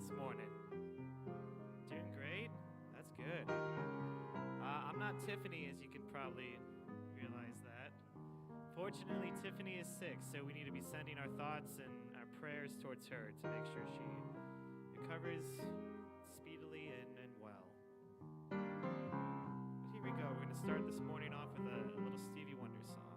this morning? Doing great? That's good. I'm not Tiffany, as you can probably realize that. Fortunately, Tiffany is sick, so we need to be sending our thoughts and our prayers towards her to make sure she recovers speedily and well. But here we go. We're going to start this morning off with a little Stevie Wonder song.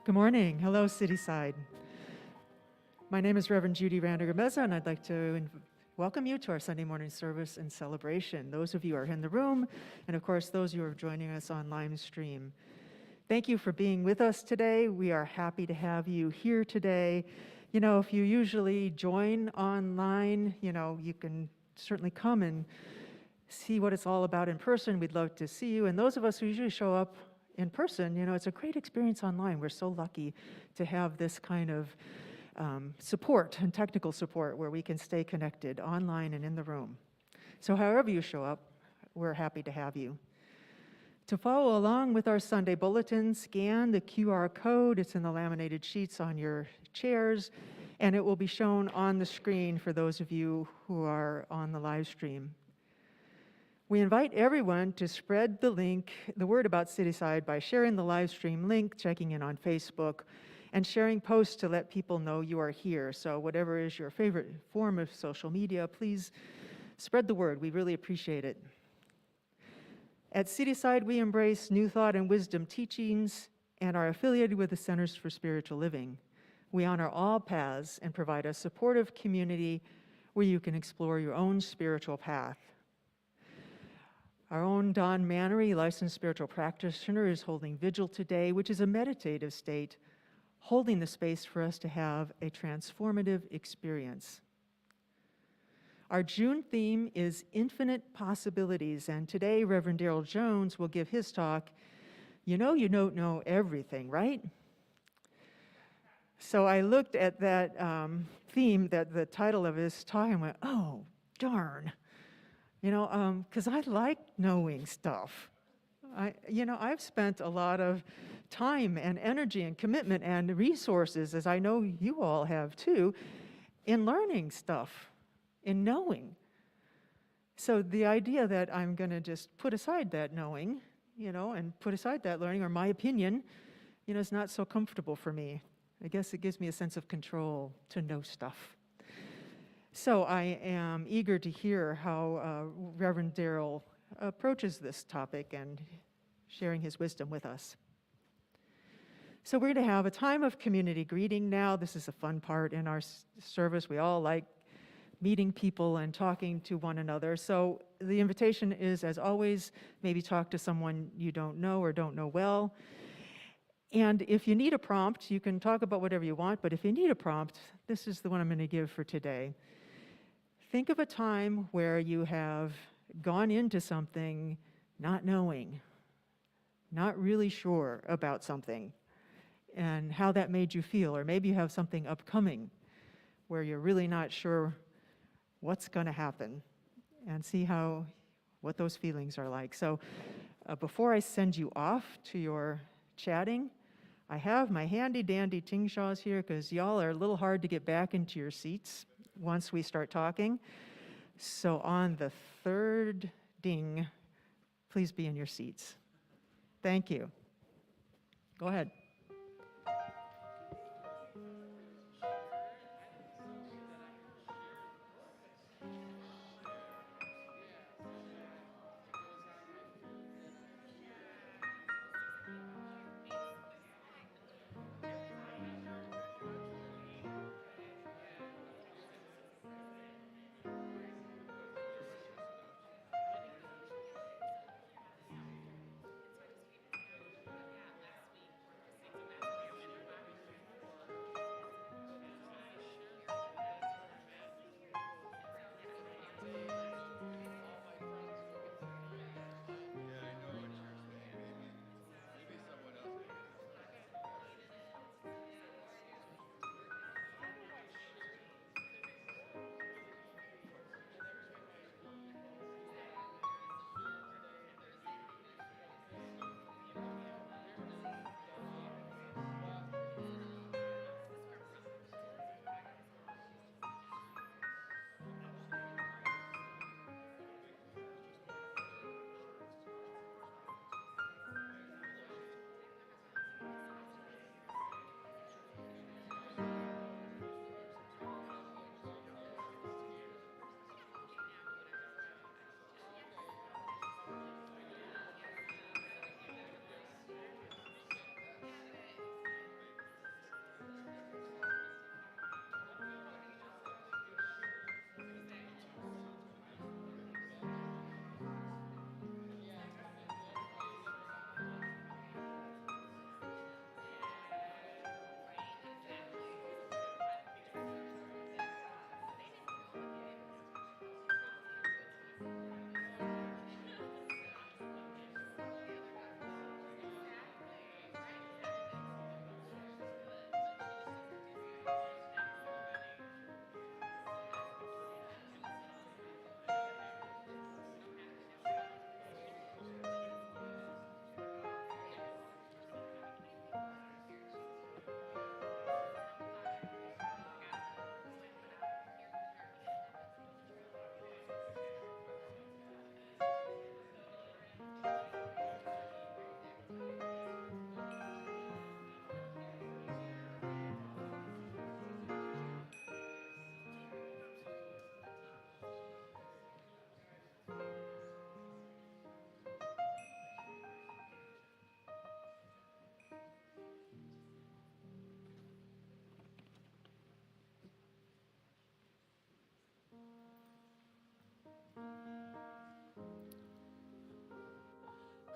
Good morning. Hello, Cityside. My name is Reverend Judy Randergameza, and I'd like to welcome you to our Sunday morning service and celebration. Those of you who are in the room, and of course, those who are joining us on live stream. Thank you for being with us today. We are happy to have you here today. You know, if you usually join online, you can certainly come and see what it's all about in person. We'd love to see you. And those of us who usually show up in person, it's a great experience online. We're so lucky to have this kind of support and technical support where we can stay connected online and in the room. So however you show up, we're happy to have you. To follow along with our Sunday bulletin, scan the QR code. It's in the laminated sheets on your chairs, and it will be shown on the screen for those of you who are on the live stream. We invite everyone to spread the word about Cityside by sharing the live stream link, checking in on Facebook, and sharing posts to let people know you are here. So whatever is your favorite form of social media, please spread the word. We really appreciate it. At Cityside, we embrace New Thought and Wisdom teachings and are affiliated with the Centers for Spiritual Living. We honor all paths and provide a supportive community where you can explore your own spiritual path. Our own Don Mannery, licensed spiritual practitioner, is holding vigil today, which is a meditative state, holding the space for us to have a transformative experience. Our June theme is Infinite Possibilities, and today Rev Darrell Jones will give his talk, You don't know everything, right? So I looked at that theme, the title of his talk, and went, oh, darn. Because I like knowing stuff. I've spent a lot of time and energy and commitment and resources, as I know you all have too, in learning stuff, in knowing. So the idea that I'm going to just put aside that knowing, and put aside that learning, or my opinion, is not so comfortable for me. I guess it gives me a sense of control to know stuff. So I am eager to hear how Reverend Darrell approaches this topic and sharing his wisdom with us. So we're going to have a time of community greeting now. This is a fun part in our service. We all like meeting people and talking to one another. So the invitation is, as always, maybe talk to someone you don't know or don't know well. And if you need a prompt, you can talk about whatever you want, but if you need a prompt, this is the one I'm going to give for today. Think of a time where you have gone into something not knowing, not really sure about something, and how that made you feel. Or maybe you have something upcoming where you're really not sure what's going to happen, and see what those feelings are like. So before I send you off to your chatting, I have my handy-dandy tingshaws here because y'all are a little hard to get back into your seats once we start talking. So on the third ding, please be in your seats. Thank you. Go ahead.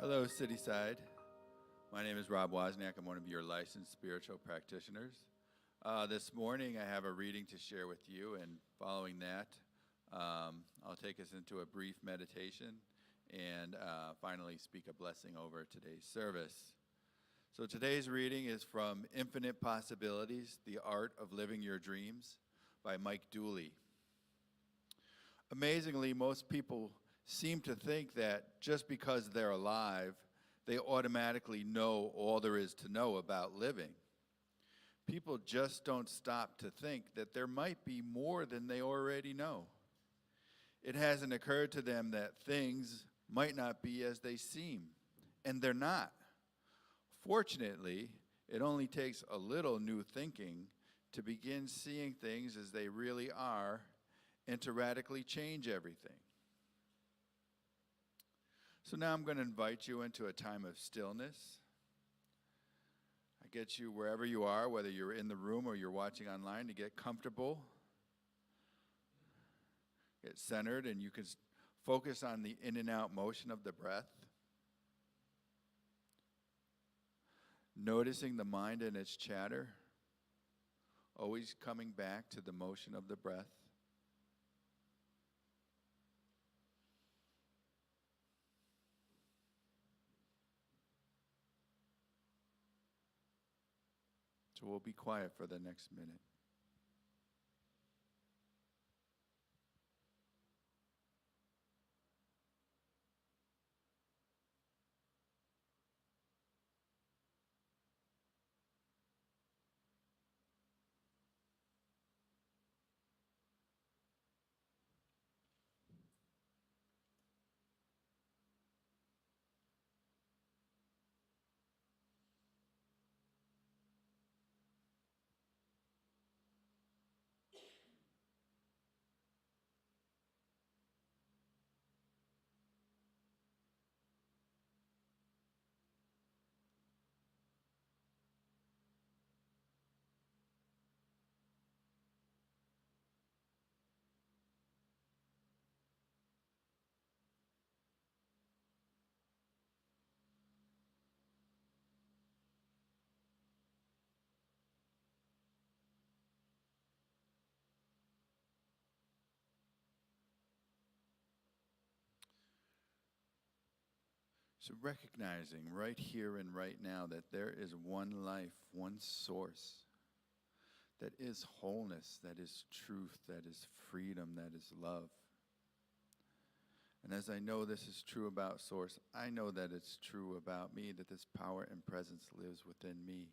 Hello, Cityside. My name is Rob Wozniak. I'm one of your licensed spiritual practitioners. This morning, I have a reading to share with you, and following that, I'll take us into a brief meditation and finally speak a blessing over today's service. So today's reading is from Infinite Possibilities, The Art of Living Your Dreams by Mike Dooley. Amazingly, most people seem to think that just because they're alive, they automatically know all there is to know about living. People just don't stop to think that there might be more than they already know. It hasn't occurred to them that things might not be as they seem, and they're not. Fortunately, it only takes a little new thinking to begin seeing things as they really are and to radically change everything. So now I'm going to invite you into a time of stillness. I get you wherever you are, whether you're in the room or you're watching online, to get comfortable, get centered, and you can focus on the in and out motion of the breath. Noticing the mind and its chatter, always coming back to the motion of the breath. So we'll be quiet for the next minute. So recognizing right here and right now that there is one life, one source, that is wholeness, that is truth, that is freedom, that is love. And as I know this is true about Source, I know that it's true about me, that this power and presence lives within me.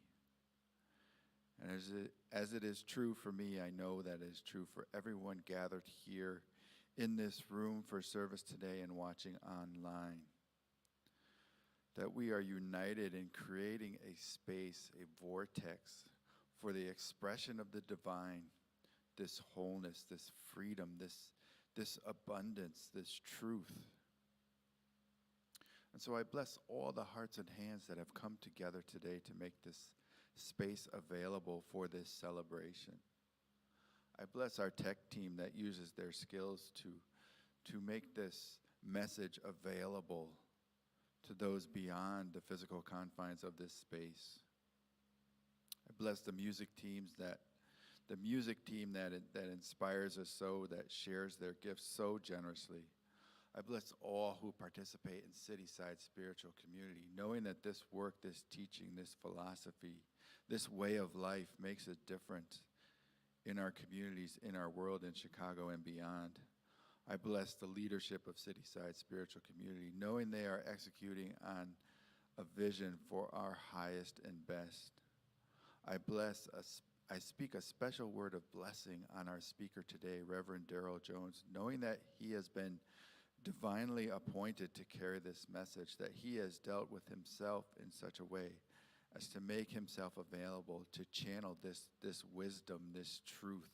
And as it is true for me, I know that it is true for everyone gathered here in this room for service today and watching online. That we are united in creating a space, a vortex for the expression of the divine, this wholeness, this freedom, this abundance, this truth. And so I bless all the hearts and hands that have come together today to make this space available for this celebration. I bless our tech team that uses their skills to make this message available to those beyond the physical confines of this space. I bless the music team that inspires us so, that shares their gifts so generously. I bless all who participate in Cityside Spiritual Community, knowing that this work, this teaching, this philosophy, this way of life makes a difference in our communities, in our world, in Chicago and beyond. I bless the leadership of Cityside Spiritual Community, knowing they are executing on a vision for our highest and best. I speak a special word of blessing on our speaker today, Rev Darrell Jones, knowing that he has been divinely appointed to carry this message, that he has dealt with himself in such a way as to make himself available to channel this wisdom, this truth,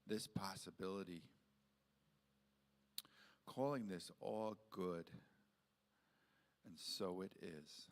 this possibility, calling this all good, and so it is.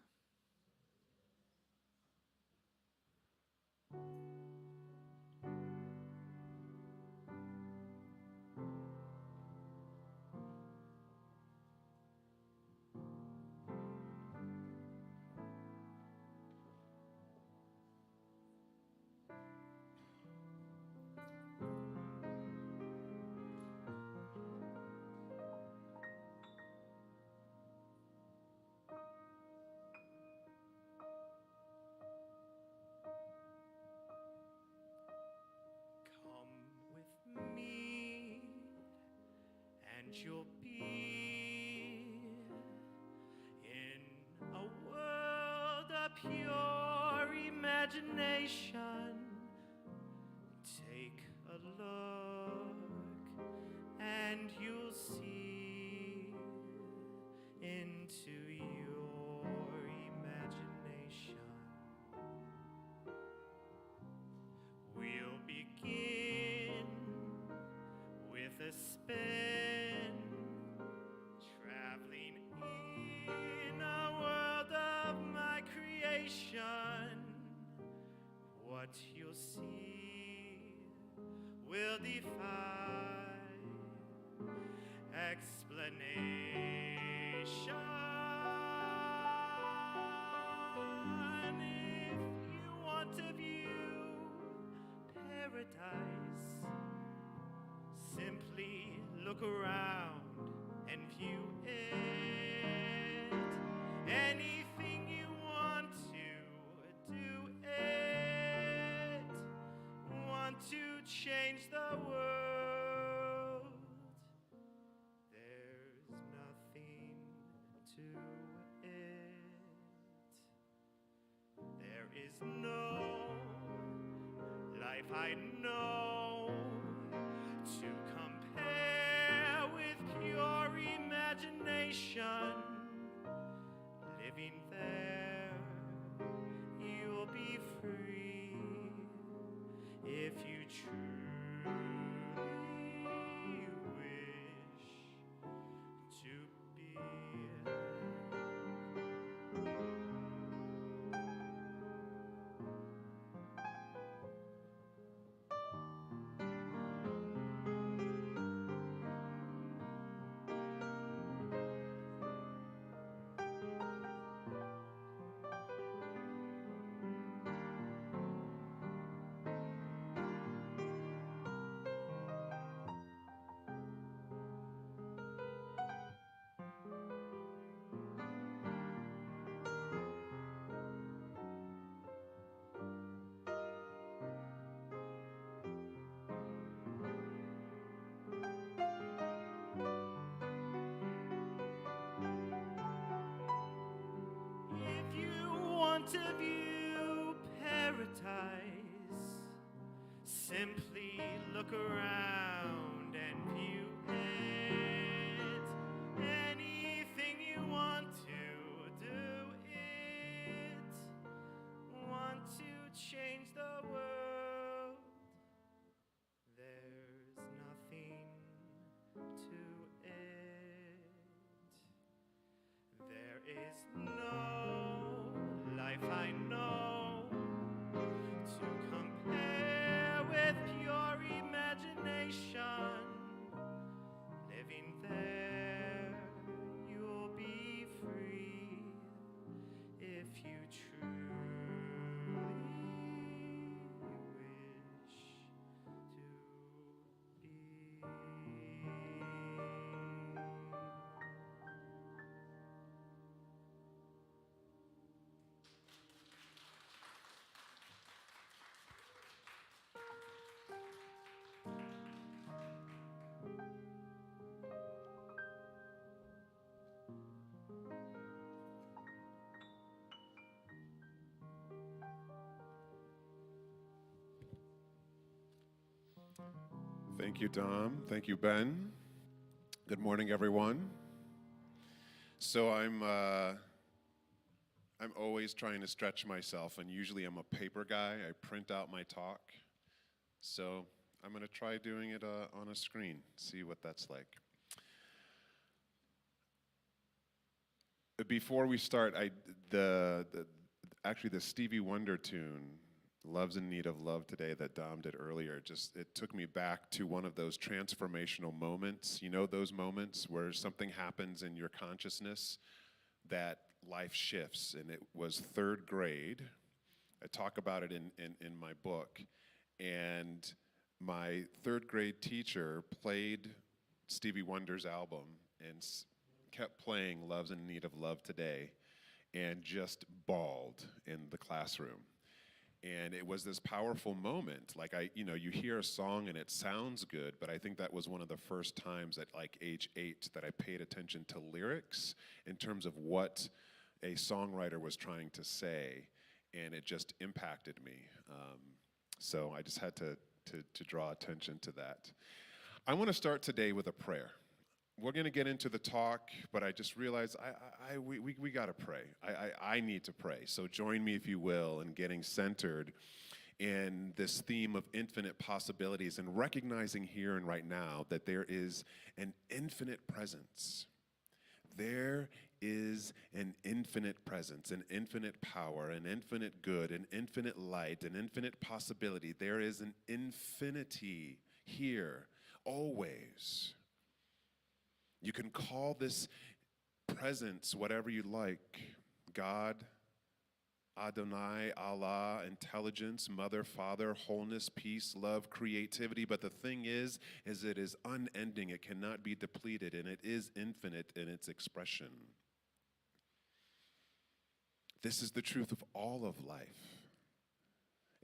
a look, and you'll see into your imagination. We'll begin with a spin, traveling in a world of my creation. What you'll see will defy explanation. If you want to view paradise, simply look around and view it. Anything you want to do it. Want to change the world. There's nothing to it. There is no life I know to compare with pure imagination. Living there, you'll be free if you truly wish to be. If you want to view paradise, simply look around and view it. Anything you want to do it. Want to change the world. There's nothing to it. There is no life I know to compare with pure imagination. Living there, you'll be free if you truly wish to be. Thank you, Dom. Thank you, Ben. Good morning, everyone. So I'm always trying to stretch myself, and usually I'm a paper guy. I print out my talk. So I'm going to try doing it on a screen, see what that's like. Before we start, actually the Stevie Wonder tune, Love's in Need of Love Today, that Dom did earlier, it took me back to one of those transformational moments. You know, those moments where something happens in your consciousness that life shifts, and it was third grade. I talk about it in my book, and my third grade teacher played Stevie Wonder's album and kept playing Love's in Need of Love Today, and just bawled in the classroom. And it was this powerful moment. Like, you hear a song and it sounds good, but I think that was one of the first times at like age 8 that I paid attention to lyrics in terms of what a songwriter was trying to say, and it just impacted me. So I just had to to draw attention to that. I want to start today with a prayer. We're going to get into the talk, but I just realized we got to pray. I need to pray. So join me, if you will, in getting centered in this theme of infinite possibilities and recognizing here and right now that there is an infinite presence. There is an infinite presence, an infinite power, an infinite good, an infinite light, an infinite possibility. There is an infinity here, always. You can call this presence whatever you like. God, Adonai, Allah, intelligence, mother, father, wholeness, peace, love, creativity. But the thing is it is unending. It cannot be depleted, and it is infinite in its expression. This is the truth of all of life.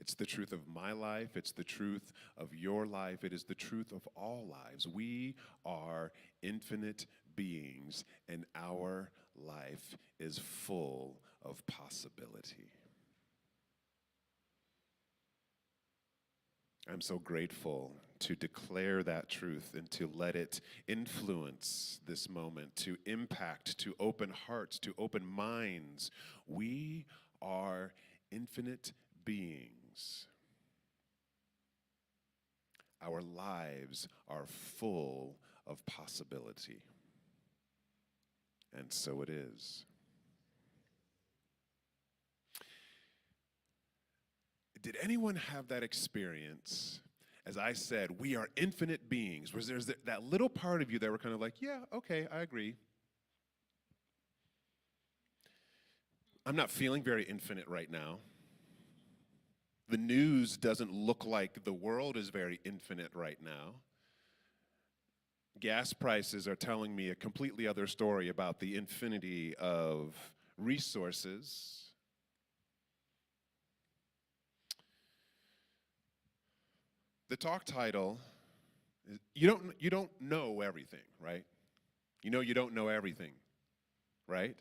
It's the truth of my life. It's the truth of your life. It is the truth of all lives. We are infinite beings, and our life is full of possibility. I'm so grateful to declare that truth and to let it influence this moment, to impact, to open hearts, to open minds. We are infinite beings. Our lives are full of possibility. And so it is. Did anyone have that experience? As I said, we are infinite beings. Where there's that little part of you that were kind of like, yeah, okay, I agree. I'm not feeling very infinite right now. The news doesn't look like the world is very infinite right now. Gas prices are telling me a completely other story about the infinity of resources. The talk title is you don't know everything, right? You know you don't know everything, right?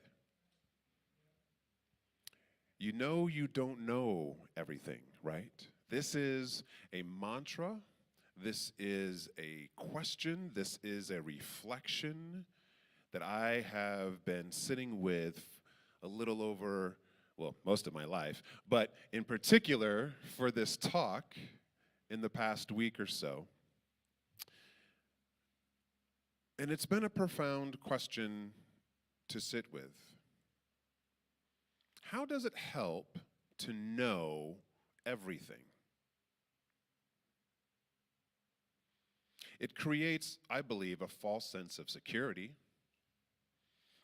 You know you don't know everything, right? This is a mantra. This is a question. This is a reflection that I have been sitting with a little over, well, most of my life, but in particular for this talk in the past week or so. And it's been a profound question to sit with. How does it help to know everything? It creates, I believe, a false sense of security.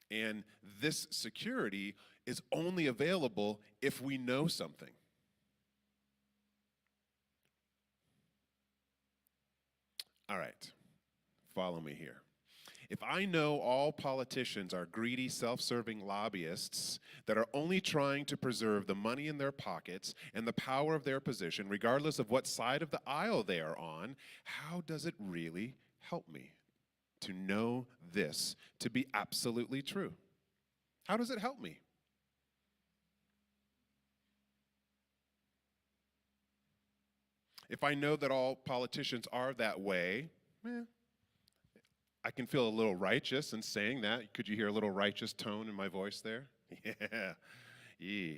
And this security is only available if we know something. All right, follow me here. If I know all politicians are greedy, self-serving lobbyists that are only trying to preserve the money in their pockets and the power of their position, regardless of what side of the aisle they are on, how does it really help me to know this to be absolutely true? How does it help me? If I know that all politicians are that way, I can feel a little righteous in saying that. Could you hear a little righteous tone in my voice there? Yeah.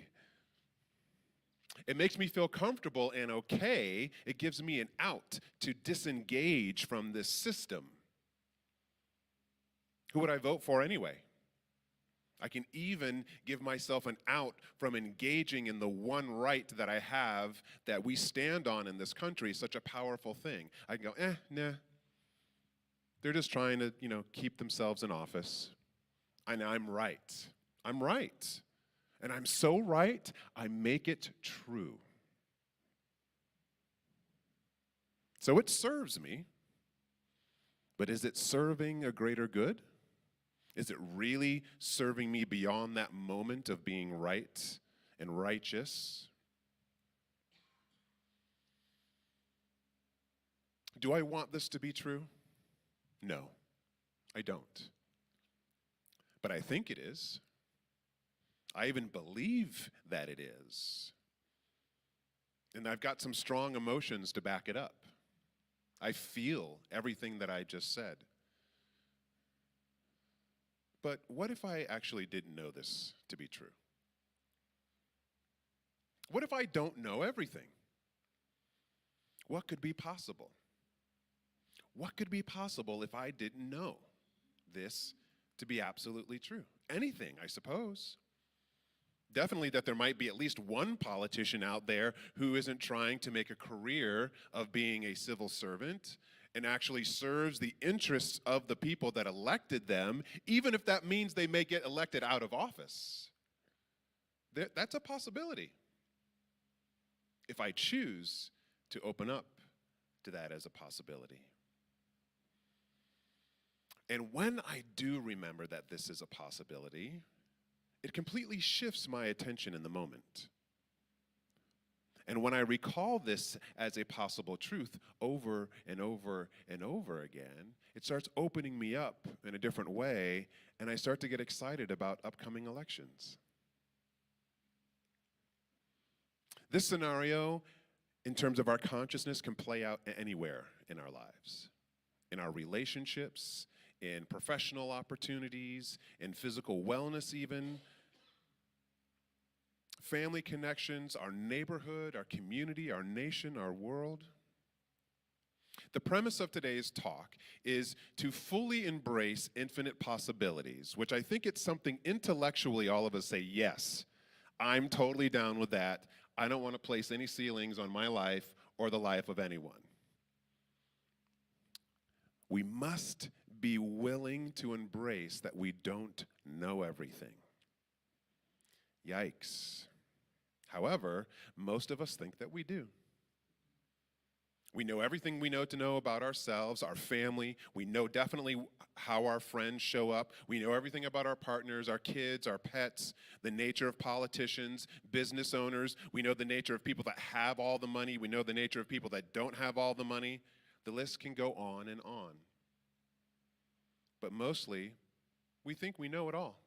It makes me feel comfortable and okay. It gives me an out to disengage from this system. Who would I vote for anyway? I can even give myself an out from engaging in the one right that I have that we stand on in this country, such a powerful thing. I can go, nah. They're just trying to, keep themselves in office. And I'm right. I'm right. And I'm so right, I make it true. So it serves me, but is it serving a greater good? Is it really serving me beyond that moment of being right and righteous? Do I want this to be true? No, I don't. But I think it is. I even believe that it is. And I've got some strong emotions to back it up. I feel everything that I just said. But what if I actually didn't know this to be true? What if I don't know everything? What could be possible? What could be possible if I didn't know this to be absolutely true? Anything, I suppose. Definitely that there might be at least one politician out there who isn't trying to make a career of being a civil servant and actually serves the interests of the people that elected them, even if that means they may get elected out of office. That's a possibility, if I choose to open up to that as a possibility. And when I do remember that this is a possibility, it completely shifts my attention in the moment. And when I recall this as a possible truth over and over and over again, it starts opening me up in a different way, and I start to get excited about upcoming elections. This scenario, in terms of our consciousness, can play out anywhere in our lives, in our relationships, in professional opportunities, in physical wellness even, family connections, our neighborhood, our community, our nation, our world. The premise of today's talk is to fully embrace infinite possibilities, which I think it's something intellectually all of us say, yes, I'm totally down with that. I don't want to place any ceilings on my life or the life of anyone. We must be willing to embrace that we don't know everything. Yikes. However, most of us think that we do. We know everything we know to know about ourselves, our family. We know definitely how our friends show up. We know everything about our partners, our kids, our pets, the nature of politicians, business owners. We know the nature of people that have all the money. We know the nature of people that don't have all the money. The list can go on and on. But mostly, we think we know it all.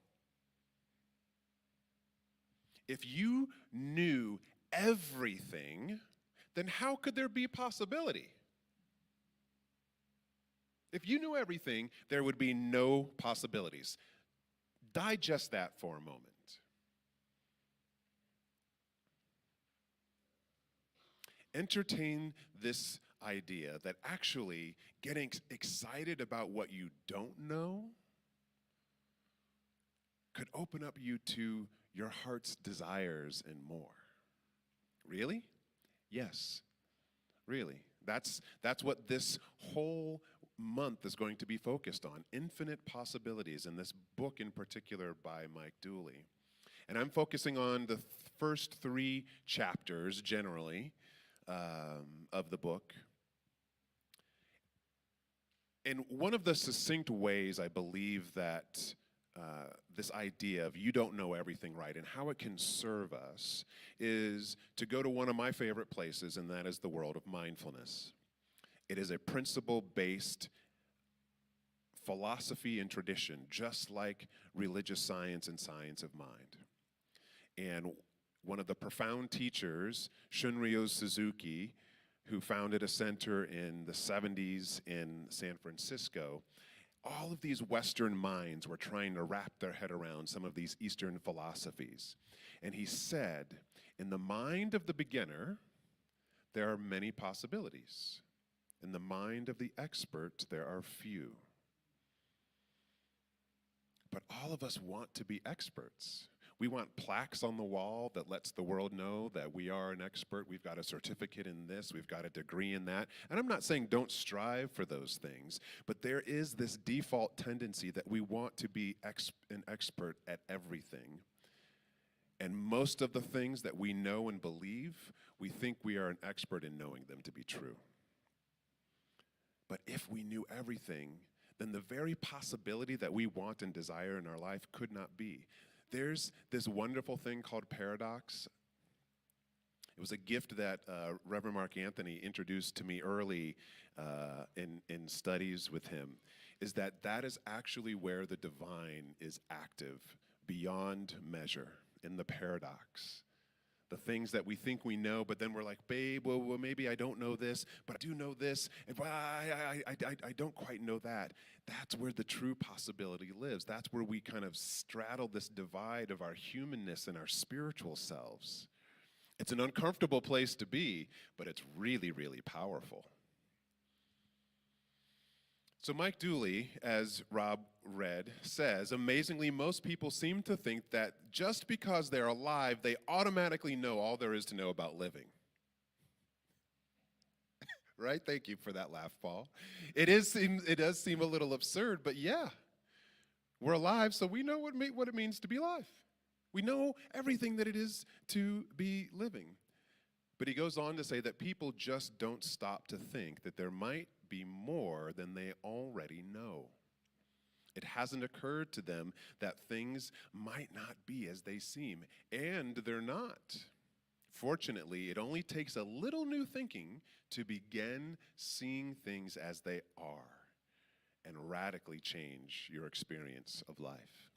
If you knew everything, then how could there be possibility? If you knew everything, there would be no possibilities. Digest that for a moment. Entertain this idea that actually getting excited about what you don't know could open up you to your heart's desires and more. Really? Yes, really. That's what this whole month is going to be focused on, infinite possibilities, in this book in particular by Mike Dooley. And I'm focusing on the first 3 chapters, generally, of the book. And one of the succinct ways I believe that this idea of you don't know everything right and how it can serve us is to go to one of my favorite places, and that is the world of mindfulness. It is a principle-based philosophy and tradition, just like religious science and science of mind. And one of the profound teachers, Shunryu Suzuki, who founded a center in the 70s in San Francisco, all of these Western minds were trying to wrap their head around some of these Eastern philosophies. And he said, in the mind of the beginner, there are many possibilities. In the mind of the expert, there are few. But all of us want to be experts. We want plaques on the wall that lets the world know that we are an expert. We've got a certificate in this. We've got a degree in that. And I'm not saying don't strive for those things, but there is this default tendency that we want to be an expert at everything. And most of the things that we know and believe, we think we are an expert in knowing them to be true. But if we knew everything, then the very possibility that we want and desire in our life could not be. There's this wonderful thing called paradox. It was a gift that Reverend Mark Anthony introduced to me early in studies with him, is that is actually where the divine is active beyond measure, in the paradox. The things that we think we know, but then we're like, babe, well, maybe I don't know this, but I do know this, and well, I don't quite know that. That's where the true possibility lives. That's where we kind of straddle this divide of our humanness and our spiritual selves. It's an uncomfortable place to be, but it's really, really powerful. So Mike Dooley, as Rob read, says, amazingly, most people seem to think that just because they're alive, they automatically know all there is to know about living. Right? Thank you for that laugh, Paul. It does seem a little absurd, but yeah, we're alive, so we know what it means to be alive. We know everything that it is to be living. But he goes on to say that people just don't stop to think that there might be more than they already know. It hasn't occurred to them that things might not be as they seem, and they're not. Fortunately, it only takes a little new thinking to begin seeing things as they are and radically change your experience of life.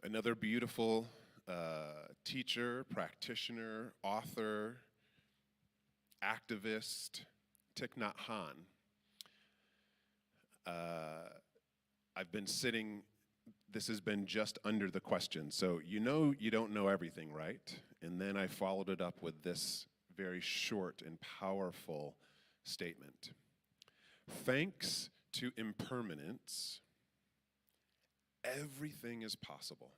Another beautiful teacher, practitioner, author, activist, Thich Nhat Hanh. I've been sitting, this has been just under the question. So you know you don't know everything, right? And then I followed it up with this very short and powerful statement. Thanks to impermanence, everything is possible.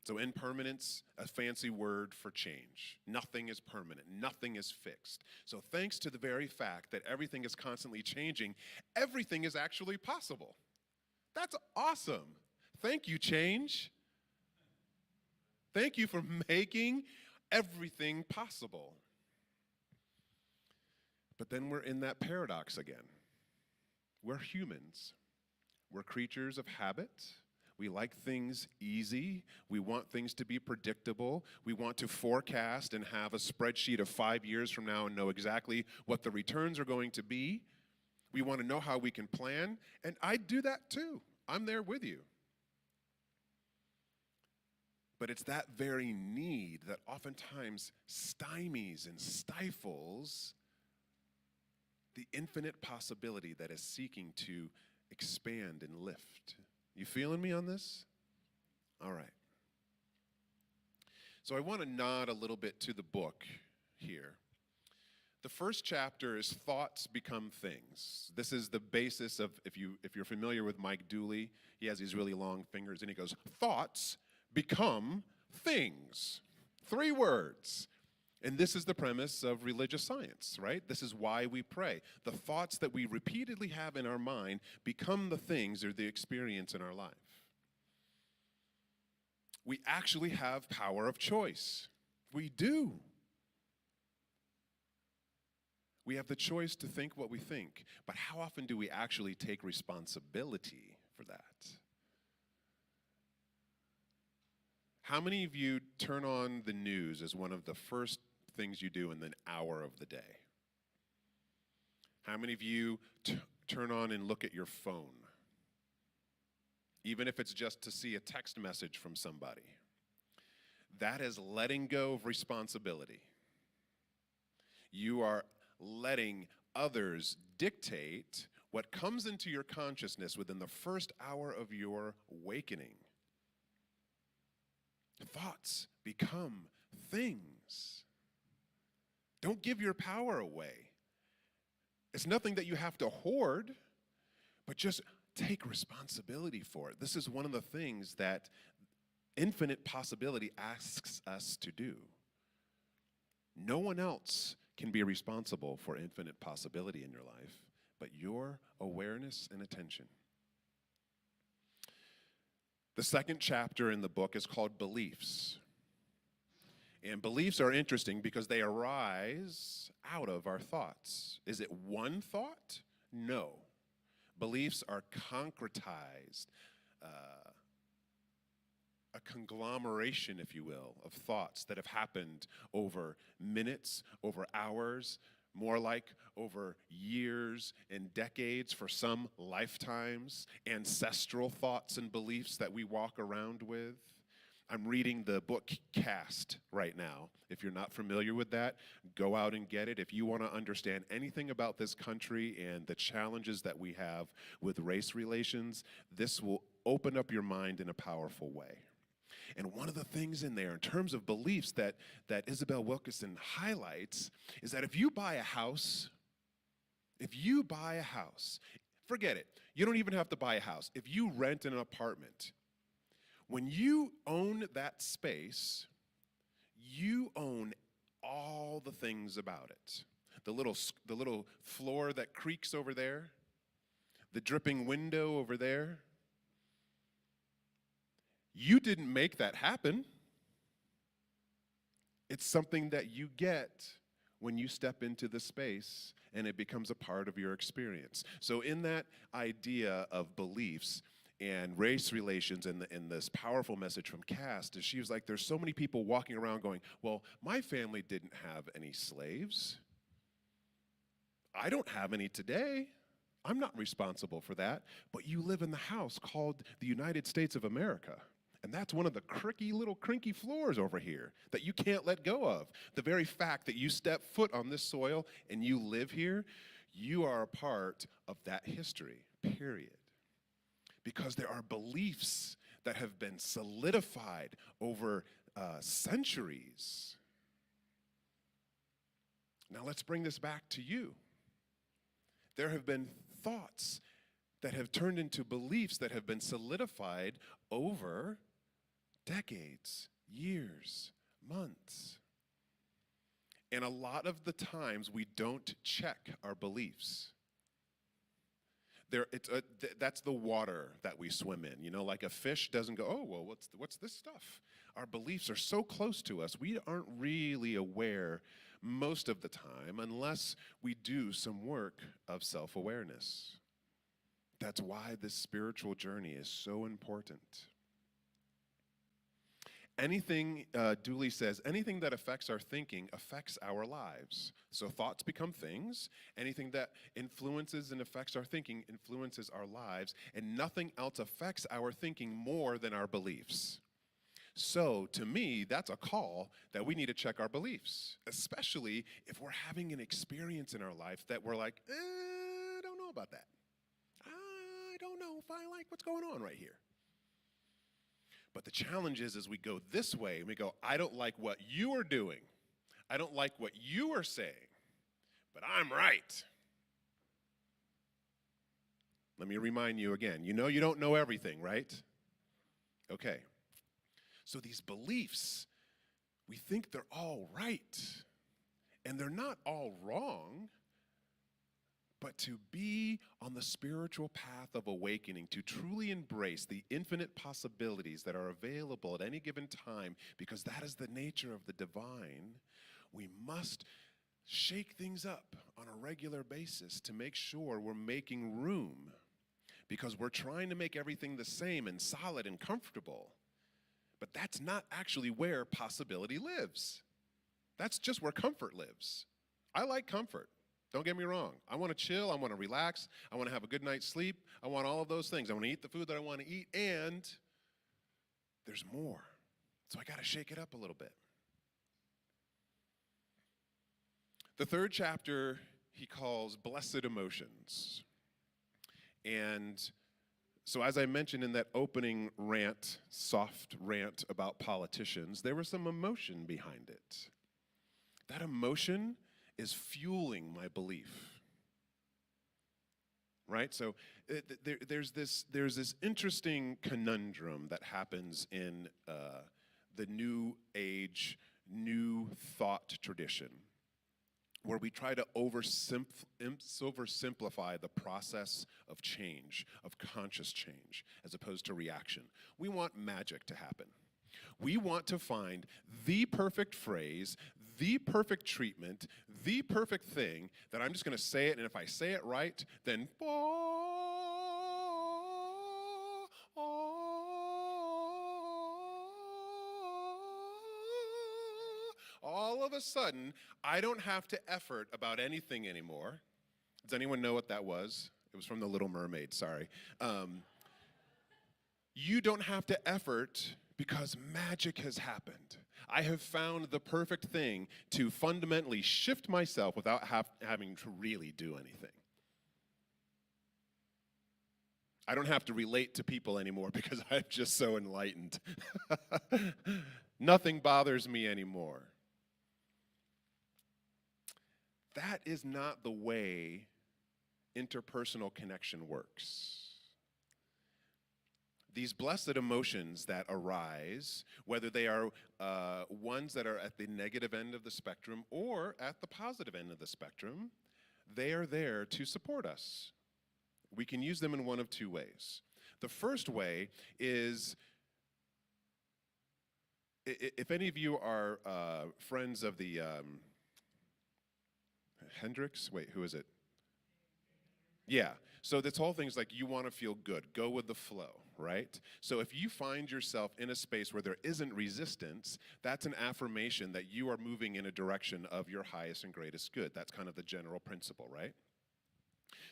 So impermanence, a fancy word for change. Nothing is permanent. Nothing is fixed. So thanks to the very fact that everything is constantly changing, everything is actually possible. That's awesome. Thank you, change. Thank you for making everything possible. But then we're in that paradox again. We're humans. We're creatures of habit. We like things easy. We want things to be predictable. We want to forecast and have a spreadsheet of 5 years from now and know exactly what the returns are going to be. We want to know how we can plan, and I do that too. I'm there with you. But it's that very need that oftentimes stymies and stifles the infinite possibility that is seeking to expand and lift. You feeling me on this? All right. So I want to nod a little bit to the book here. The first chapter is Thoughts Become Things. This is the basis of, if you're familiar with Mike Dooley, he has these really long fingers, and he goes, thoughts become things. 3 words. And this is the premise of religious science, right? This is why we pray. The thoughts that we repeatedly have in our mind become the things or the experience in our life. We actually have power of choice. We do. We have the choice to think what we think, but how often do we actually take responsibility for that? How many of you turn on the news as one of the first things you do in the hour of the day? How many of you turn on and look at your phone? Even if it's just to see a text message from somebody. That is letting go of responsibility. You are letting others dictate what comes into your consciousness within the first hour of your awakening. Thoughts become things. Don't give your power away. It's nothing that you have to hoard, but just take responsibility for it. This is one of the things that infinite possibility asks us to do. No one else can be responsible for infinite possibility in your life, but your awareness and attention. The second chapter in the book is called Beliefs. And beliefs are interesting because they arise out of our thoughts. Is it one thought? No. Beliefs are concretized, a conglomeration, if you will, of thoughts that have happened over minutes, over hours, more like over years and decades, for some lifetimes, ancestral thoughts and beliefs that we walk around with. I'm reading the book Cast right now. If you're not familiar with that, go out and get it. If you want to understand anything about this country and the challenges that we have with race relations, this will open up your mind in a powerful way. And one of the things in there, in terms of beliefs that Isabel Wilkerson highlights, is that if you buy a house, forget it. You don't even have to buy a house. If you rent an apartment, when you own that space, you own all the things about it. The little floor that creaks over there, the dripping window over there. You didn't make that happen. It's something that you get when you step into the space and it becomes a part of your experience. So in that idea of beliefs and race relations and this powerful message from Cass, she was like, there's so many people walking around going, well, my family didn't have any slaves. I don't have any today. I'm not responsible for that. But you live in the house called the United States of America. And that's one of the little crinky floors over here that you can't let go of. The very fact that you step foot on this soil and you live here, you are a part of that history, period. Because there are beliefs that have been solidified over centuries. Now let's bring this back to you. There have been thoughts that have turned into beliefs that have been solidified over decades, years, months. And a lot of the times we don't check our beliefs. That's the water that we swim in. You know, like a fish doesn't go, oh, well, what's this stuff? Our beliefs are so close to us, we aren't really aware most of the time unless we do some work of self-awareness. That's why this spiritual journey is so important. Anything, Dooley says, anything that affects our thinking affects our lives. So thoughts become things. Anything that influences and affects our thinking influences our lives. And nothing else affects our thinking more than our beliefs. So to me, that's a call that we need to check our beliefs, especially if we're having an experience in our life that we're like, I don't know about that. I don't know if I like what's going on right here. But the challenge is we go this way and we go, I don't like what you are doing. I don't like what you are saying, but I'm right. Let me remind you again, you know you don't know everything, right? Okay. So these beliefs, we think they're all right, and they're not all wrong. But to be on the spiritual path of awakening, to truly embrace the infinite possibilities that are available at any given time, because that is the nature of the divine, we must shake things up on a regular basis to make sure we're making room, because we're trying to make everything the same and solid and comfortable. But that's not actually where possibility lives. That's just where comfort lives. I like comfort. Don't get me wrong. I want to chill. I want to relax. I want to have a good night's sleep. I want all of those things. I want to eat the food that I want to eat, and there's more. So I got to shake it up a little bit. The third chapter he calls Blessed Emotions. And so as I mentioned in that opening rant, soft rant about politicians, there was some emotion behind it. That emotion is fueling my belief, right? So there's this interesting conundrum that happens in the New Age, New Thought tradition, where we try to oversimplify the process of change, of conscious change, as opposed to reaction. We want magic to happen. We want to find the perfect phrase, the perfect treatment, the perfect thing that I'm just going to say it, and if I say it right, then all of a sudden, I don't have to effort about anything anymore. Does anyone know what that was? It was from The Little Mermaid, sorry. You don't have to effort because magic has happened. I have found the perfect thing to fundamentally shift myself without having to really do anything. I don't have to relate to people anymore because I'm just so enlightened. Nothing bothers me anymore. That is not the way interpersonal connection works. These blessed emotions that arise, whether they are ones that are at the negative end of the spectrum or at the positive end of the spectrum, they are there to support us. We can use them in one of two ways. The first way is, if any of you are friends of the Hendricks, wait, who is it? Yeah, so this whole thing's like you want to feel good, go with the flow, right? So if you find yourself in a space where there isn't resistance, that's an affirmation that you are moving in a direction of your highest and greatest good. That's kind of the general principle, right?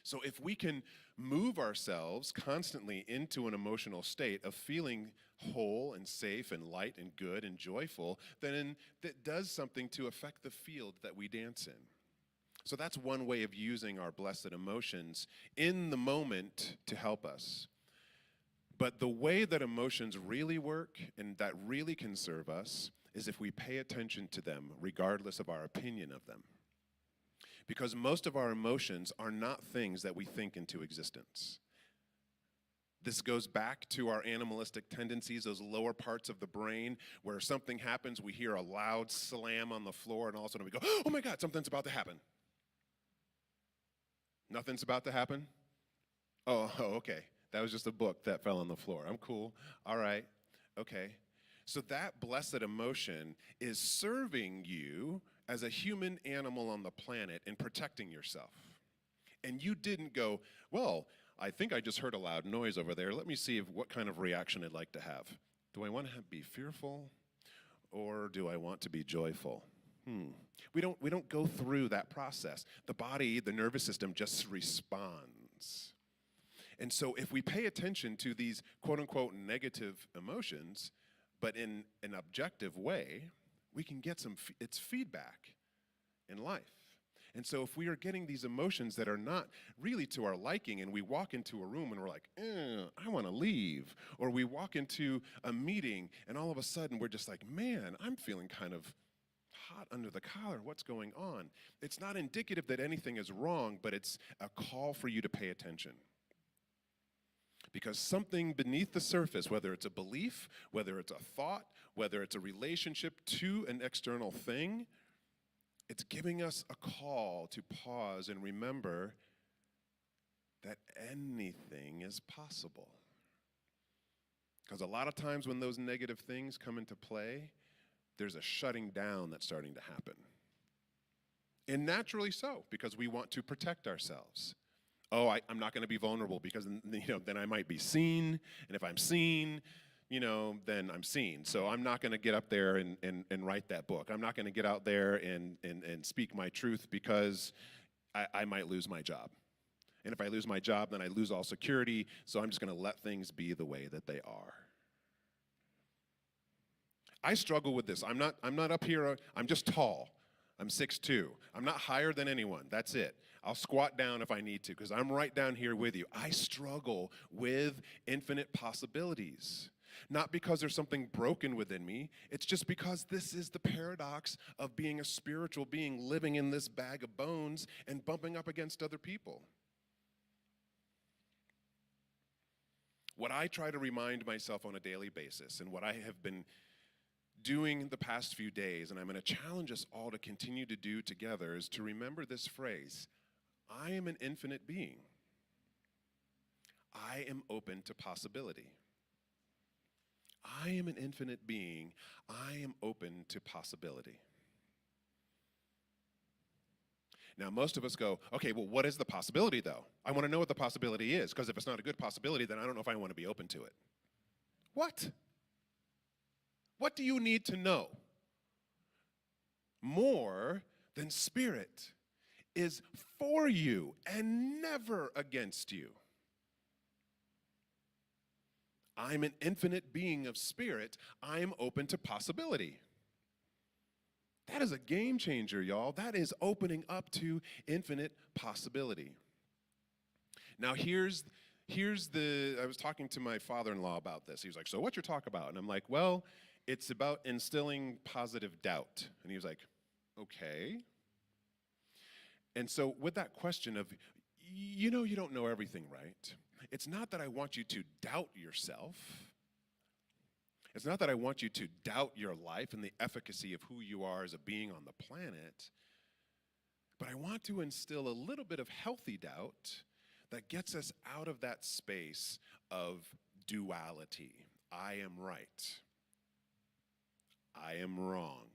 So if we can move ourselves constantly into an emotional state of feeling whole and safe and light and good and joyful, then that does something to affect the field that we dance in. So that's one way of using our blessed emotions in the moment to help us. But the way that emotions really work and that really can serve us is if we pay attention to them, regardless of our opinion of them. Because most of our emotions are not things that we think into existence. This goes back to our animalistic tendencies, those lower parts of the brain, where something happens, we hear a loud slam on the floor, and all of a sudden we go, oh my God, something's about to happen. Nothing's about to happen? Oh, okay. That was just a book that fell on the floor. I'm cool. All right. Okay. So that blessed emotion is serving you as a human animal on the planet in protecting yourself. And you didn't go, well, I think I just heard a loud noise over there. Let me see what kind of reaction I'd like to have. Do I want to be fearful or do I want to be joyful? We don't go through that process. The body, the nervous system just responds. And so if we pay attention to these quote-unquote negative emotions, but in an objective way, we can get it's feedback in life. And so if we are getting these emotions that are not really to our liking, and we walk into a room and we're like, I want to leave, or we walk into a meeting and all of a sudden we're just like, man, I'm feeling kind of hot under the collar, what's going on? It's not indicative that anything is wrong, but it's a call for you to pay attention. Because something beneath the surface, whether it's a belief, whether it's a thought, whether it's a relationship to an external thing, it's giving us a call to pause and remember that anything is possible. Because a lot of times when those negative things come into play, there's a shutting down that's starting to happen. And naturally so, because we want to protect ourselves. Oh, I'm not going to be vulnerable because then I might be seen, and if I'm seen, then I'm seen. So I'm not going to get up there and write that book. I'm not going to get out there and speak my truth because I might lose my job. And if I lose my job, then I lose all security, so I'm just going to let things be the way that they are. I struggle with this. I'm not up here, I'm just tall. I'm 6'2". I'm not higher than anyone. That's it. I'll squat down if I need to because I'm right down here with you. I struggle with infinite possibilities. Not because there's something broken within me. It's just because this is the paradox of being a spiritual being living in this bag of bones and bumping up against other people. What I try to remind myself on a daily basis and what I have been doing the past few days, and I'm going to challenge us all to continue to do together, is to remember this phrase: I am an infinite being. I am open to possibility. I am an infinite being. I am open to possibility. Now, most of us go, okay, well, what is the possibility, though? I want to know what the possibility is, because if it's not a good possibility, then I don't know if I want to be open to it. What? What do you need to know? More than spirit is for you and never against you. I'm an infinite being of spirit. I'm open to possibility. That is a game changer, y'all. That is opening up to infinite possibility. Now, I was talking to my father-in-law about this. He was like, so what's your talk about? And I'm like, well, it's about instilling positive doubt. And he was like, okay. And so with that question of, you don't know everything, right? It's not that I want you to doubt yourself. It's not that I want you to doubt your life and the efficacy of who you are as a being on the planet, but I want to instill a little bit of healthy doubt that gets us out of that space of duality. I am right. I am wrong.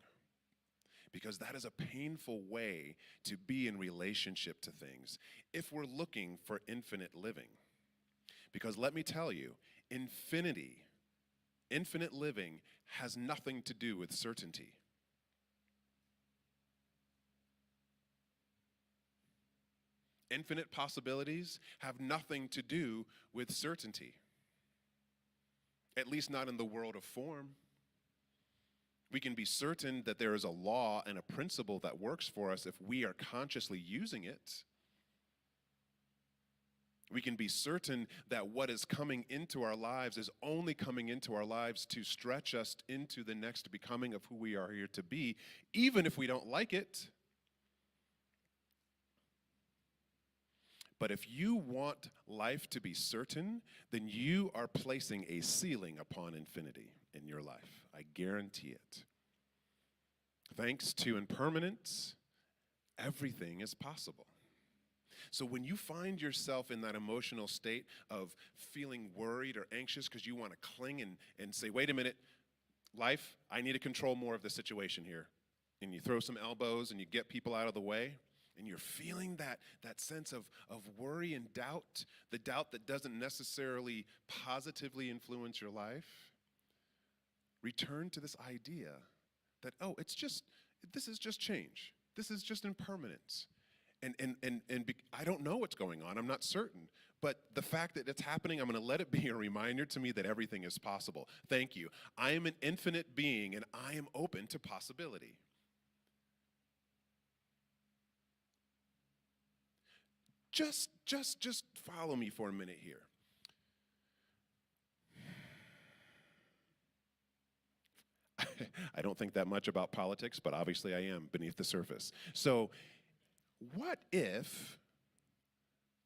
Because that is a painful way to be in relationship to things if we're looking for infinite living. Because let me tell you, infinite living has nothing to do with certainty. Infinite possibilities have nothing to do with certainty. At least not in the world of form. We can be certain that there is a law and a principle that works for us if we are consciously using it. We can be certain that what is coming into our lives is only coming into our lives to stretch us into the next becoming of who we are here to be, even if we don't like it. But if you want life to be certain, then you are placing a ceiling upon infinity in your life. I guarantee it. Thanks to impermanence, everything is possible. So when you find yourself in that emotional state of feeling worried or anxious because you want to cling and say, wait a minute, life, I need to control more of the situation here. And you throw some elbows and you get people out of the way, and you're feeling that sense of worry and doubt, the doubt that doesn't necessarily positively influence your life, return to this idea that, this is just change. This is just impermanence. I don't know what's going on. I'm not certain. But the fact that it's happening, I'm going to let it be a reminder to me that everything is possible. Thank you. I am an infinite being, and I am open to possibility. Just follow me for a minute here. I don't think that much about politics, but obviously I am beneath the surface. So what if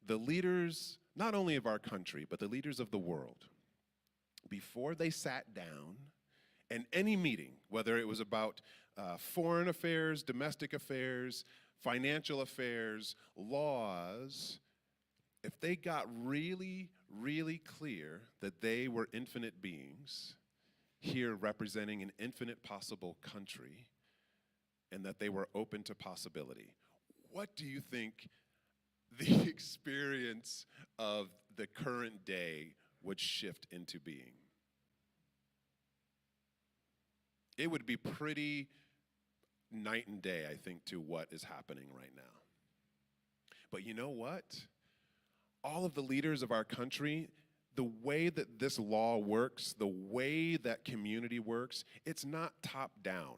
the leaders, not only of our country, but the leaders of the world, before they sat down in any meeting, whether it was about foreign affairs, domestic affairs, financial affairs, laws, if they got really, really clear that they were infinite beings, here representing an infinite possible country, and that they were open to possibility, what do you think the experience of the current day would shift into being? It would be pretty night and day, I think, to what is happening right now. But you know what? All of the leaders of our country, the way that this law works, the way that community works, it's not top down.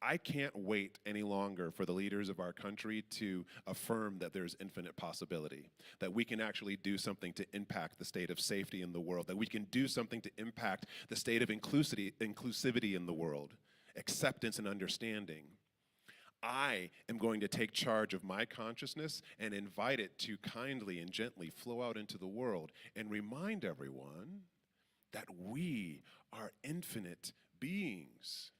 I can't wait any longer for the leaders of our country to affirm that there's infinite possibility, that we can actually do something to impact the state of safety in the world, that we can do something to impact the state of inclusivity in the world, acceptance and understanding. I am going to take charge of my consciousness and invite it to kindly and gently flow out into the world and remind everyone that we are infinite beings.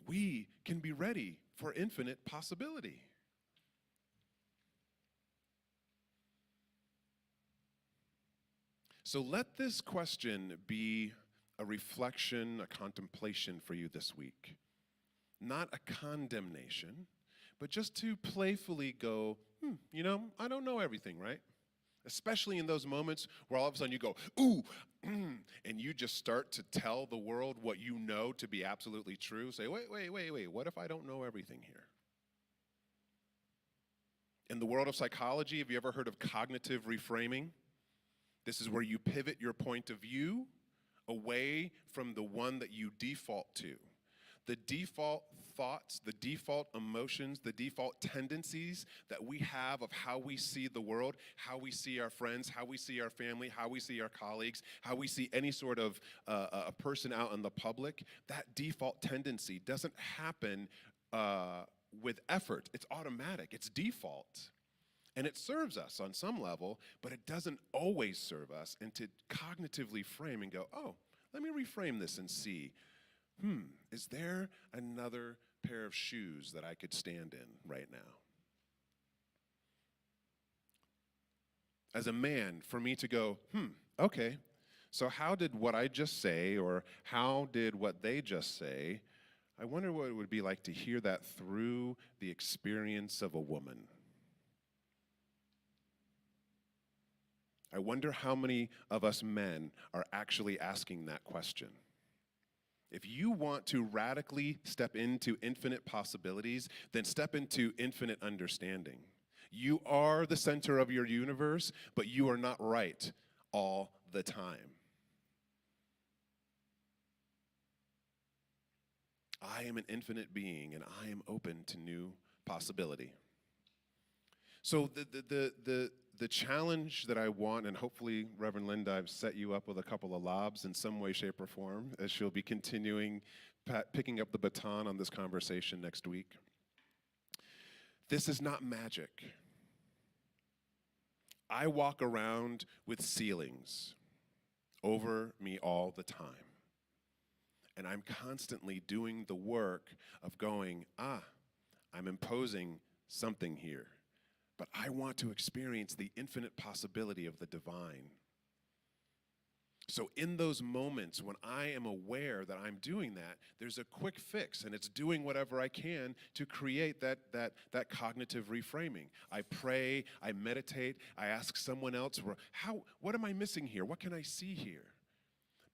We can be ready for infinite possibility. So let this question be a reflection, a contemplation for you this week. Not a condemnation, but just to playfully go, I don't know everything, right? Especially in those moments where all of a sudden you go, ooh, and you just start to tell the world what you know to be absolutely true. Say, wait, what if I don't know everything here? In the world of psychology, have you ever heard of cognitive reframing? This is where you pivot your point of view away from the one that you default to. The default thoughts, the default emotions, the default tendencies that we have of how we see the world, how we see our friends, how we see our family, how we see our colleagues, how we see any sort of a person out in the public, that default tendency doesn't happen with effort. It's automatic. It's default. And it serves us on some level, but it doesn't always serve us. And to cognitively frame and go, oh, let me reframe this and see, is there another pair of shoes that I could stand in right now? As a man, for me to go, okay, so how did what I just say, or how did what they just say, I wonder what it would be like to hear that through the experience of a woman. I wonder how many of us men are actually asking that question. If you want to radically step into infinite possibilities, then step into infinite understanding. You are the center of your universe, but you are not right all the time. I am an infinite being, and I am open to new possibility. So the challenge that I want, and hopefully, Reverend Linda, I've set you up with a couple of lobs in some way, shape, or form, as she'll be continuing picking up the baton on this conversation next week. This is not magic. I walk around with ceilings over me all the time. And I'm constantly doing the work of going, I'm imposing something here. But I want to experience the infinite possibility of the divine. So in those moments when I am aware that I'm doing that, there's a quick fix, and it's doing whatever I can to create that cognitive reframing. I pray, I meditate, I ask someone else, what am I missing here? What can I see here?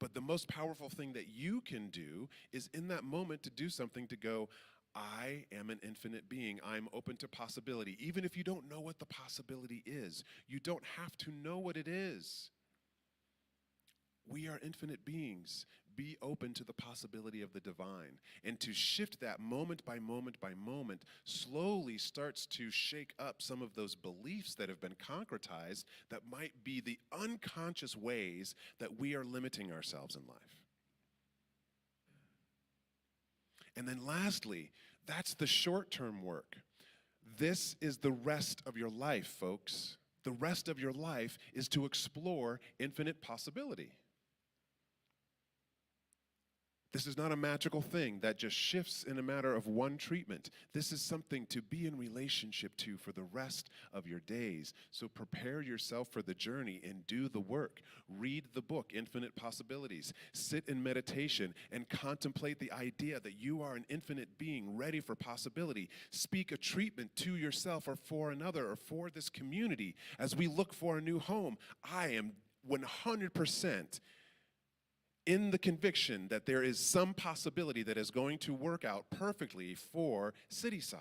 But the most powerful thing that you can do is in that moment to do something to go, I am an infinite being. I'm open to possibility. Even if you don't know what the possibility is, you don't have to know what it is. We are infinite beings. Be open to the possibility of the divine. And to shift that moment by moment by moment slowly starts to shake up some of those beliefs that have been concretized that might be the unconscious ways that we are limiting ourselves in life. And then lastly, that's the short-term work. This is the rest of your life, folks. The rest of your life is to explore infinite possibility. This is not a magical thing that just shifts in a matter of one treatment. This is something to be in relationship to for the rest of your days. So prepare yourself for the journey and do the work. Read the book, Infinite Possibilities. Sit in meditation and contemplate the idea that you are an infinite being ready for possibility. Speak a treatment to yourself or for another or for this community. As we look for a new home, I am 100% in the conviction that there is some possibility that is going to work out perfectly for Cityside.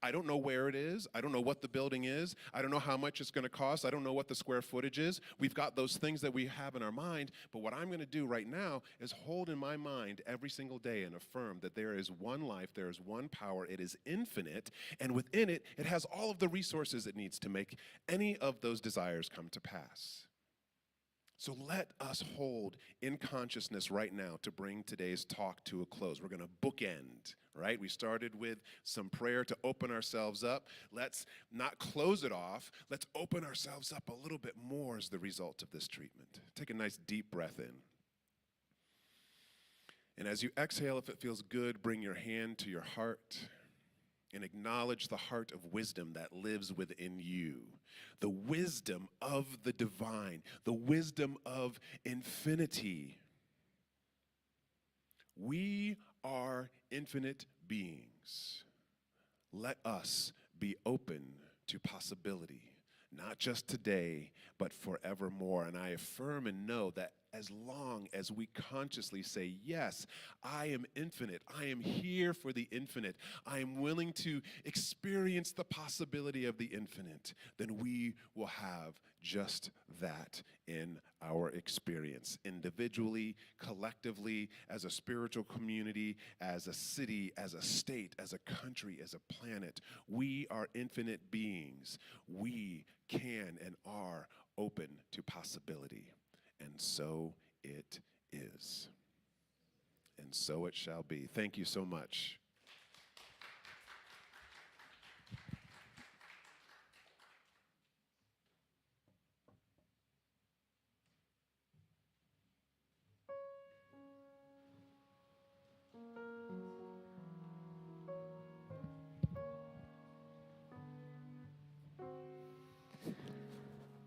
I don't know where it is. I don't know what the building is. I don't know how much it's going to cost. I don't know what the square footage is. We've got those things that we have in our mind, but what I'm going to do right now is hold in my mind every single day and affirm that there is one life, there is one power, it is infinite, and within it, it has all of the resources it needs to make any of those desires come to pass. So let us hold in consciousness right now to bring today's talk to a close. We're going to bookend, right? We started with some prayer to open ourselves up. Let's not close it off. Let's open ourselves up a little bit more as the result of this treatment. Take a nice deep breath in. And as you exhale, if it feels good, bring your hand to your heart and acknowledge the heart of wisdom that lives within you. The wisdom of the divine, the wisdom of infinity. We are infinite beings. Let us be open to possibility, not just today, but forevermore. And I affirm and know that as long as we consciously say, yes, I am infinite. I am here for the infinite. I am willing to experience the possibility of the infinite, then we will have just that in our experience, individually, collectively, as a spiritual community, as a city, as a state, as a country, as a planet. We are infinite beings. We can and are open to possibility. And so it is. And so it shall be. Thank you so much.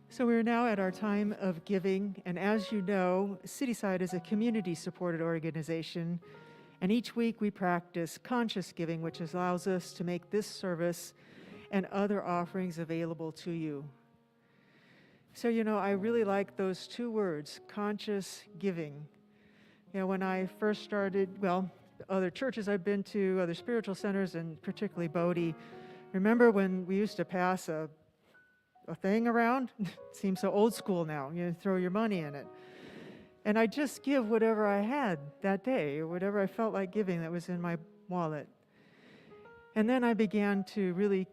So we're now at our time of giving, and as you know, Cityside is a community-supported organization, and each week we practice conscious giving, which allows us to make this service and other offerings available to you. So, I really like those two words, conscious giving. When I first started, other churches I've been to, other spiritual centers, and particularly Bodhi, remember when we used to pass a thing around? It seems so old school now. You throw your money in it. And I just give whatever I had that day, or whatever I felt like giving that was in my wallet. And then I began to really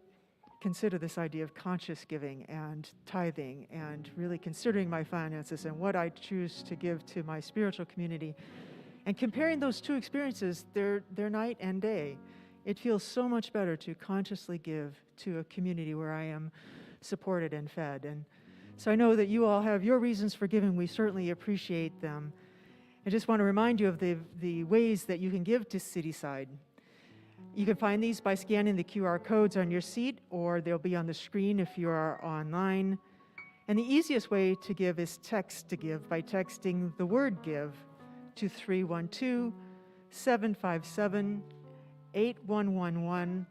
consider this idea of conscious giving and tithing and really considering my finances and what I choose to give to my spiritual community. And comparing those two experiences, they're night and day. It feels so much better to consciously give to a community where I am supported and fed. And so I know that you all have your reasons for giving. We certainly appreciate them. I just want to remind you of the ways that you can give to Cityside. You can find these by scanning the QR codes on your seat, or they'll be on the screen if you are online. And the easiest way to give is text to give by texting the word give to 312-757-8111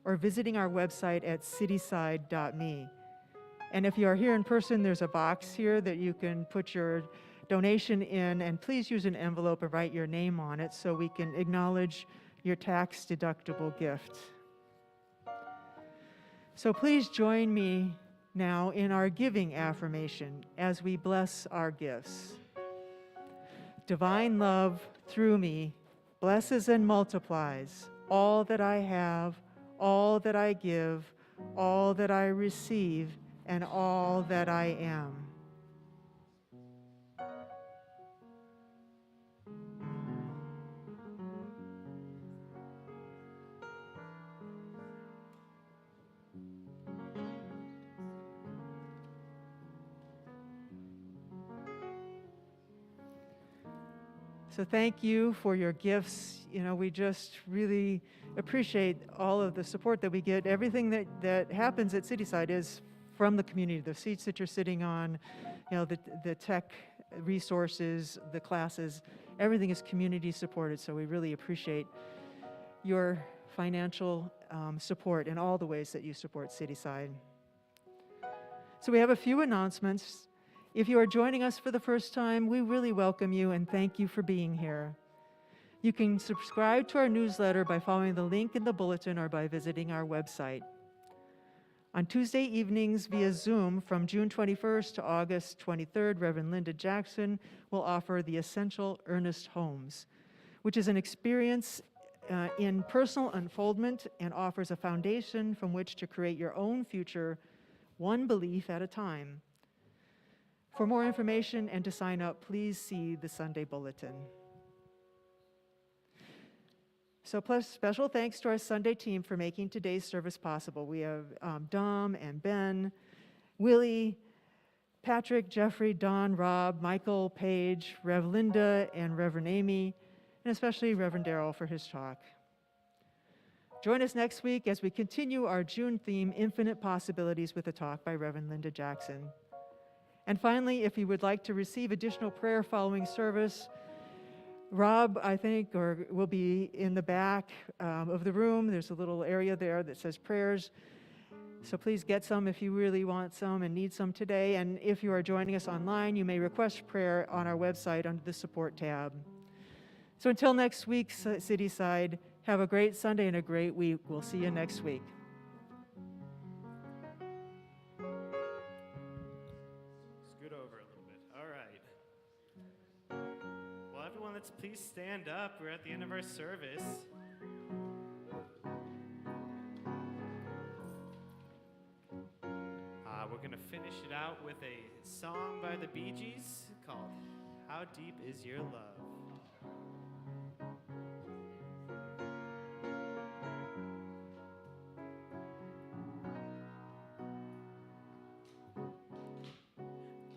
or visiting our website at cityside.me. And if you are here in person, there's a box here that you can put your donation in, and please use an envelope and write your name on it so we can acknowledge your tax-deductible gift. So please join me now in our giving affirmation as we bless our gifts. Divine love through me blesses and multiplies all that I have, all that I give, all that I receive, and all that I am. So thank you for your gifts. We just really appreciate all of the support that we get. Everything that happens at Cityside is from the community. The seats that you're sitting on, the tech resources, the classes, everything is community supported. So we really appreciate your financial support in all the ways that you support Cityside. So we have a few announcements. If you are joining us for the first time, we really welcome you and thank you for being here. You can subscribe to our newsletter by following the link in the bulletin or by visiting our website. On Tuesday evenings via Zoom from June 21st to August 23rd, Reverend Linda Jackson will offer the Essential Earnest Homes, which is an experience in personal unfoldment and offers a foundation from which to create your own future, one belief at a time. For more information and to sign up, please see the Sunday Bulletin. So plus special thanks to our Sunday team for making today's service possible. We have Dom and Ben, Willie, Patrick, Jeffrey, Don, Rob, Michael, Paige, Rev Linda, and Reverend Amy, and especially Reverend Darrell for his talk. Join us next week as we continue our June theme, Infinite Possibilities, with a talk by Reverend Linda Jackson. And finally, if you would like to receive additional prayer following service, Rob, I think, will be in the back of the room. There's a little area there that says prayers. So please get some if you really want some and need some today. And if you are joining us online, you may request prayer on our website under the support tab. So until next week, Cityside, have a great Sunday and a great week. We'll see you next week. Scoot over a little bit. All right. Well, everyone, let's please stand up. We're at the end of our service. We're going to finish it out with a song by the Bee Gees called How Deep Is Your Love?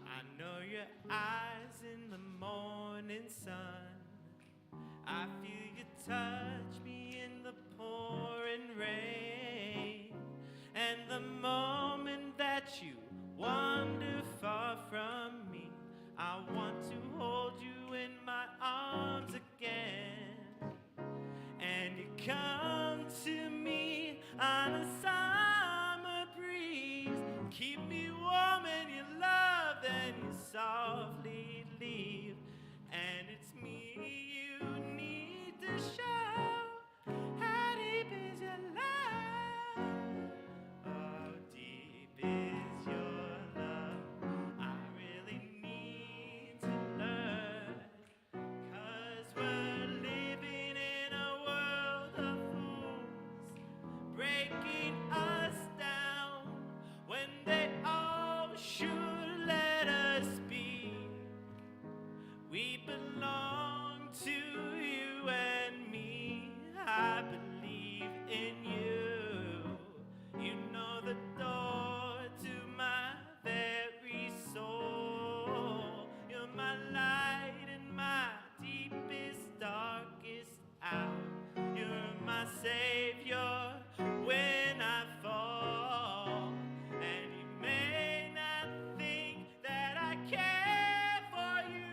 I know your eyes in the morning sun. I feel you touch me in the pouring rain. And the moment that you wander far from me, I want to hold you in my arms again. And you come to me on a summer breeze, keep me warm in your love, then you softly leave. And it's me you need to show. How deep is your love? How deep is your love? I really need to learn. 'Cause we're living in a world of fools, breaking us down when they all should let us be. We belong to you and me. I believe in you. You know the door to my very soul. You're my light in my deepest, darkest hour. You're my savior when I fall. And you may not think that I care for you,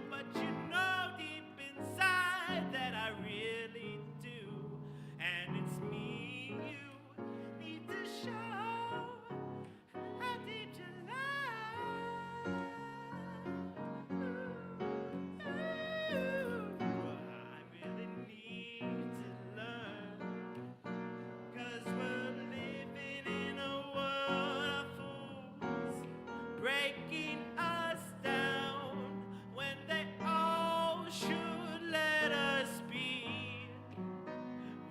but you know deep inside that I really do. And it's me you need to show. How deep you love. I really need to learn. 'Cause we're living in a world of fools, breaking us down when they all should let us be.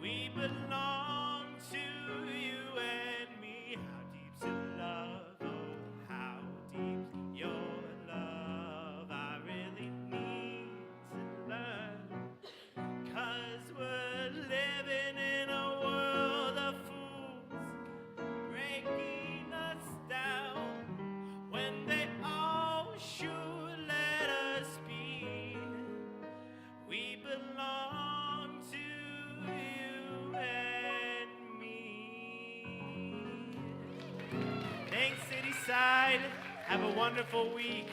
We belong to you and me. How deep's your love? Oh, how deep's your love? I really need to learn. 'Cause we're living in a world of fools, breaking us down when they all should let us be. We belong to you and me. Thanks, Cityside. Have a wonderful week.